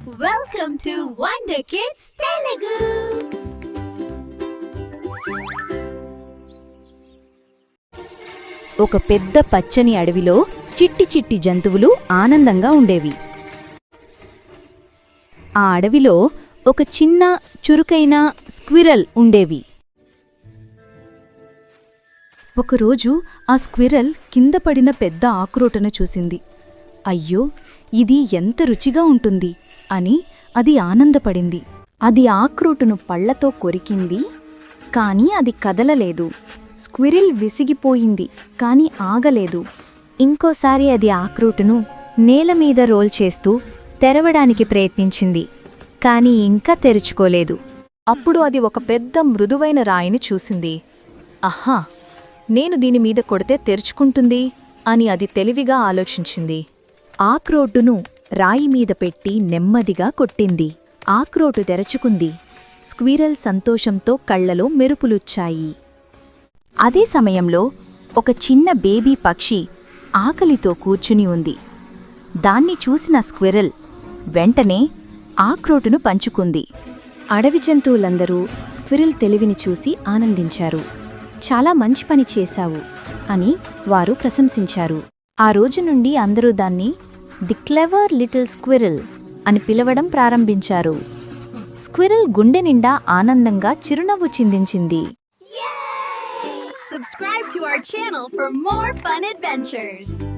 Welcome to wonder kids Telugu. ఒక పెద్ద పచ్చని అడవిలో చిట్టి చిట్టి జంతువులు ఆనందంగా ఉండేవి. ఆ అడవిలో ఒక చిన్న చురుకైన స్క్విరల్ ఉండేవి. ఒకరోజు ఆ స్క్విరల్ కింద పడిన పెద్ద ఆకురోటను చూసింది. అయ్యో, ఇది ఎంత రుచిగా ఉంటుంది అని అది ఆనందపడింది. అది ఆక్రోటును పళ్లతో కొరికింది, కాని అది కదలలేదు. స్క్విరిల్ విసిగిపోయింది, కాని ఆగలేదు. ఇంకోసారి అది ఆక్రోటును నేలమీద రోల్ చేస్తూ తెరవడానికి ప్రయత్నించింది, కాని ఇంకా తెరుచుకోలేదు. అప్పుడు అది ఒక పెద్ద మృదువైన రాయిని చూసింది. అహా, నేను దీనిమీద కొడితే తెరుచుకుంటుంది అని అది తెలివిగా ఆలోచించింది. ఆక్రోటును రాయిమీద పెట్టి నెమ్మదిగా కొట్టింది. ఆక్రోటు తెరచుకుంది. స్క్విరల్ సంతోషంతో కళ్లలో మెరుపులుచ్చాయి. అదే సమయంలో ఒక చిన్న బేబీ పక్షి ఆకలితో కూర్చుని ఉంది. దాన్ని చూసిన స్క్విరల్ వెంటనే ఆక్రోటును పంచుకుంది. అడవి జంతువులందరూ స్క్విరల్ తెలివిని చూసి ఆనందించారు. చాలా మంచి పని చేశావు అని వారు ప్రశంసించారు. ఆ రోజు నుండి అందరూ దాన్ని ది క్లెవర్ లిటిల్ స్క్విరల్ అని పిలవడం ప్రారంభించారు. స్క్విరల్ గుండె నిండా ఆనందంగా చిరునవ్వు చిందించింది. Subscribe to our channel for more fun adventures.